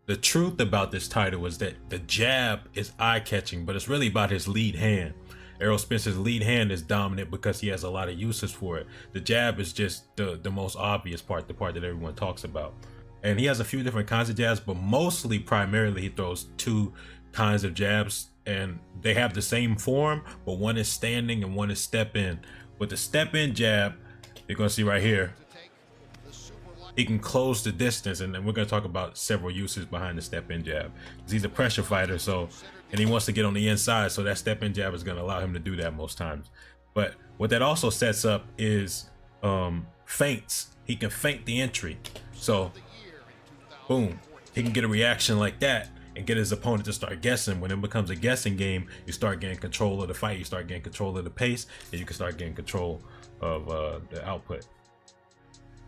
The truth about this title is that the jab is eye-catching, but it's really about his lead hand. Errol Spence's lead hand is dominant because he has a lot of uses for it. The jab is just the most obvious part, the part that everyone talks about. And he has a few different kinds of jabs, but mostly, primarily, he throws two kinds of jabs, and they have the same form, but one is standing and one is step in. With the step in jab, you're gonna see right here, he can close the distance, and then we're going to talk about several uses behind the step-in jab. He's a pressure fighter, and he wants to get on the inside, so that step-in jab is going to allow him to do that most times. But what that also sets up is feints. He can feint the entry, so boom, he can get a reaction like that and get his opponent to start guessing. When it becomes a guessing game, you start getting control of the fight, you start getting control of the pace, and you can start getting control of the output.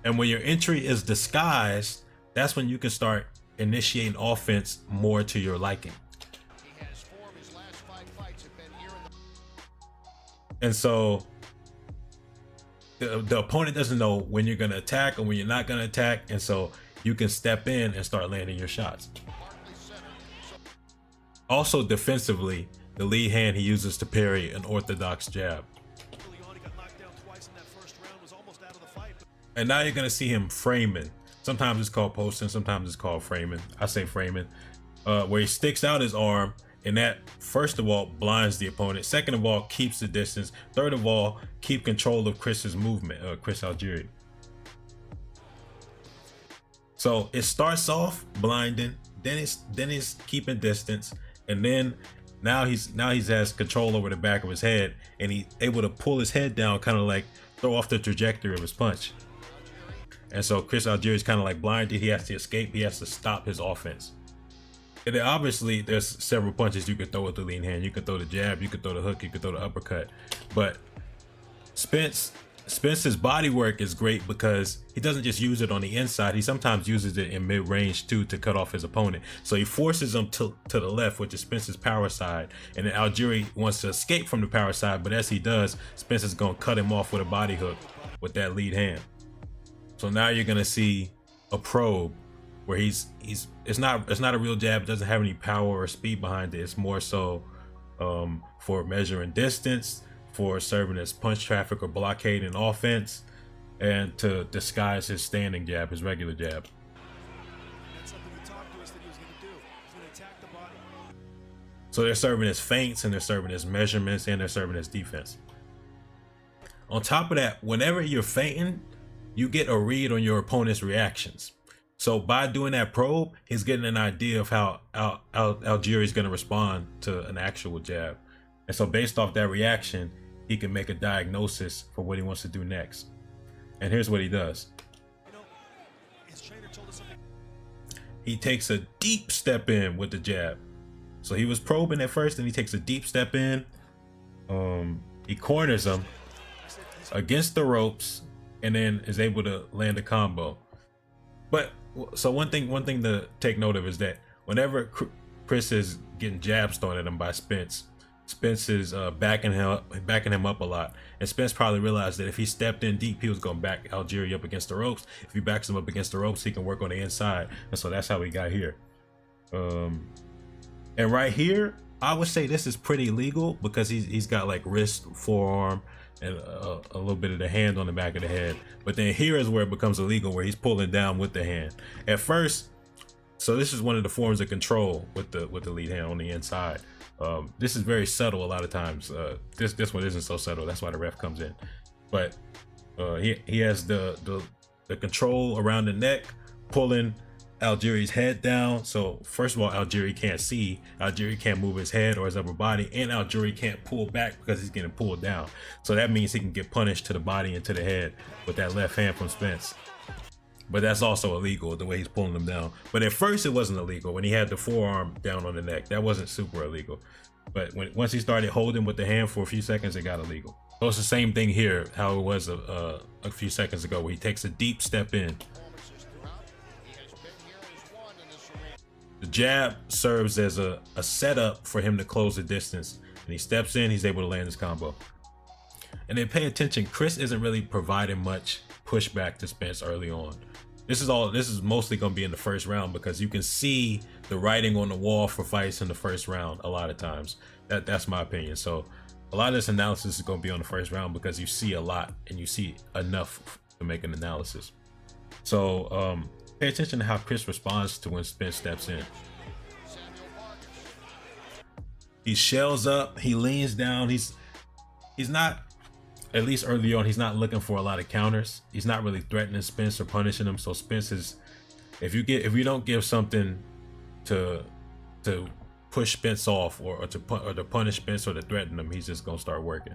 And when your entry is disguised, that's when you can start initiating offense more to your liking. And so the opponent doesn't know when you're going to attack and when you're not going to attack. And so you can step in and start landing your shots. Also defensively, the lead hand he uses to parry an orthodox jab. And now you're gonna see him framing. Sometimes it's called posting, sometimes it's called framing. I say framing, where he sticks out his arm, and that, first of all, blinds the opponent. Second of all, keeps the distance. Third of all, keep control of Chris's movement, Chris Algieri. So it starts off blinding, then he's keeping distance, and then now he has control over the back of his head, and he's able to pull his head down, kind of like throw off the trajectory of his punch. And so Chris Algieri is kind of like blinded. He has to escape. He has to stop his offense. And then obviously there's several punches you could throw with the lead hand. You could throw the jab, you could throw the hook, you could throw the uppercut. But Spence's body work is great because he doesn't just use it on the inside. He sometimes uses it in mid-range too to cut off his opponent. So he forces him to the left, which is Spence's power side. And then Algieri wants to escape from the power side, but as he does, Spence is going to cut him off with a body hook with that lead hand. So now you're gonna see a probe where it's not a real jab. It doesn't have any power or speed behind it. It's more so for measuring distance, for serving as punch traffic or blockading offense, and to disguise his standing jab, his regular jab. So they're serving as feints, and they're serving as measurements, and they're serving as defense. On top of that, whenever you're feinting, you get a read on your opponent's reactions. So by doing that probe, he's getting an idea of how Algieri is going to respond to an actual jab. And so based off that reaction, he can make a diagnosis for what he wants to do next. And here's what he does. He takes a deep step in with the jab. So he was probing at first, and he takes a deep step in. He corners him against the ropes, and then is able to land a combo. But so one thing to take note of is that whenever Chris is getting jabs thrown at him by Spence is backing him up a lot, and Spence probably realized that if he stepped in deep, he was going to back Algieri up against the ropes. If he backs him up against the ropes, he can work on the inside, and so that's how he got here. And right here, I would say this is pretty legal because he's got like wrist, forearm, and a little bit of the hand on the back of the head. But then here is where it becomes illegal, where he's pulling down with the hand. At first, so this is one of the forms of control with the lead hand on the inside. This is very subtle a lot of times. This one isn't so subtle. That's why the ref comes in. But he has the control around the neck, pulling Algieri's head down. So first of all, Algieri can't see, Algieri can't move his head or his upper body, and Algieri can't pull back because he's getting pulled down. So that means he can get punished to the body and to the head with that left hand from Spence. But that's also illegal, the way he's pulling them down. But at first it wasn't illegal when he had the forearm down on the neck. That wasn't super illegal. But once he started holding with the hand for a few seconds, it got illegal. So it's the same thing here, how it was a few seconds ago, where he takes a deep step in. The jab serves as a setup for him to close the distance, and he steps in, he's able to land his combo. And then pay attention, Chris isn't really providing much pushback to Spence early on. This is mostly going to be in the first round because you can see the writing on the wall for fights in the first round a lot of times. That's my opinion. So a lot of this analysis is going to be on the first round because you see a lot and you see enough to make an analysis. So pay attention to how Chris responds to when Spence steps in. He shells up, he leans down, he's not, at least early on, he's not looking for a lot of counters. He's not really threatening Spence or punishing him. So Spence is, if you don't give something to push Spence off or to punish Spence or to threaten him, he's just gonna start working.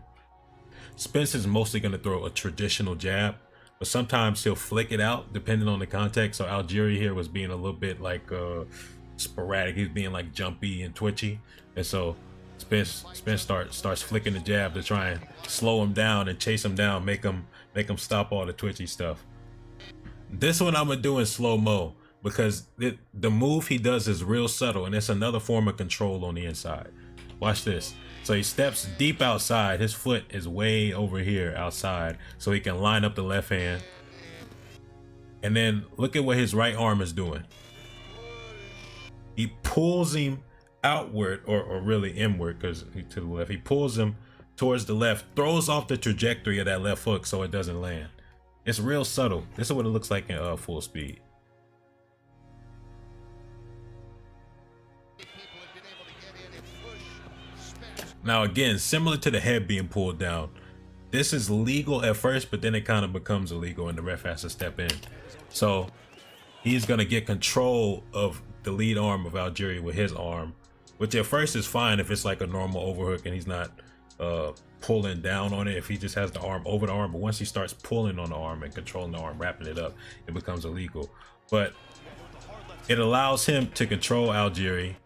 Spence is mostly gonna throw a traditional jab, but sometimes he'll flick it out depending on the context. So Algieri here was being a little bit like sporadic. He's being like jumpy and twitchy, and so Spence starts flicking the jab to try and slow him down and chase him down, make him stop all the twitchy stuff. This one I'm gonna do in slow-mo because the move he does is real subtle, and it's another form of control on the inside. Watch this. So he steps deep outside. His foot is way over here outside, so he can line up the left hand. And then look at what his right arm is doing. He pulls him outward, or really inward, because to the left. He pulls him towards the left, throws off the trajectory of that left hook so it doesn't land. It's real subtle. This is what it looks like in full speed. Now again, similar to the head being pulled down, this is legal at first, but then it kind of becomes illegal and the ref has to step in. So he's gonna get control of the lead arm of Algieri with his arm, which at first is fine if it's like a normal overhook and he's not pulling down on it, if he just has the arm over the arm. But once he starts pulling on the arm and controlling the arm, wrapping it up, it becomes illegal. But it allows him to control Algieri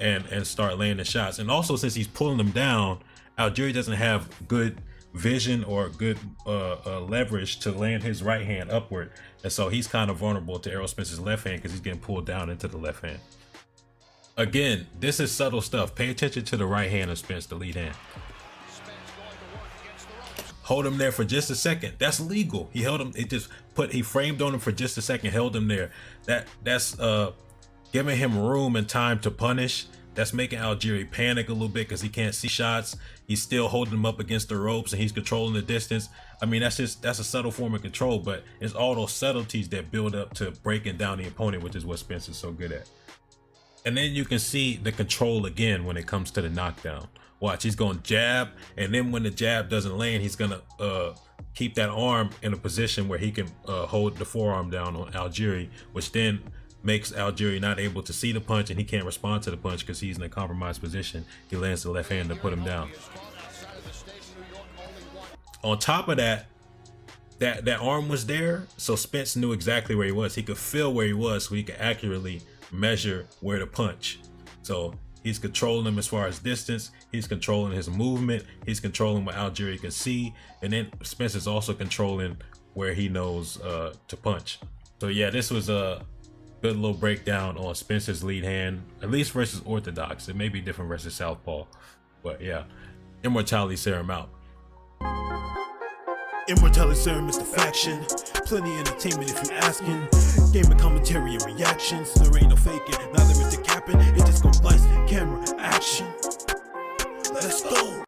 and start laying the shots. And also, since he's pulling him down, Algieri doesn't have good vision or good leverage to land his right hand upward, and so he's kind of vulnerable to Errol Spence's left hand because he's getting pulled down into the left hand. Again, this is subtle stuff. Pay attention to the right hand of Spence, the lead hand. Hold him there for just a second. That's legal. He held him. He framed on him for just a second, held him there. That's giving him room and time to punish. That's making Algieri panic a little bit because he can't see shots. He's still holding him up against the ropes and he's controlling the distance. I mean, that's a subtle form of control, but it's all those subtleties that build up to breaking down the opponent, which is what Spence is so good at. And then you can see the control again when it comes to the knockdown. Watch, he's going jab, and then when the jab doesn't land, he's gonna keep that arm in a position where he can hold the forearm down on Algieri, which then makes Algieri not able to see the punch, and he can't respond to the punch because he's in a compromised position. He lands the left hand to put him down. On top of that, that arm was there, so Spence knew exactly where he was. He could feel where he was, so he could accurately measure where to punch. So he's controlling him as far as distance, he's controlling his movement, he's controlling what Algieri can see, and then Spence is also controlling where he knows to punch. So yeah, this was a good little breakdown on Spence's lead hand, at least versus orthodox. It may be different versus southpaw, but yeah. Immortality Serum out. Immortality Serum is the faction. Plenty entertainment if you're asking. Game and commentary and reactions. There ain't no faking, neither is the capping. It just goes lights, camera, action. Let's go.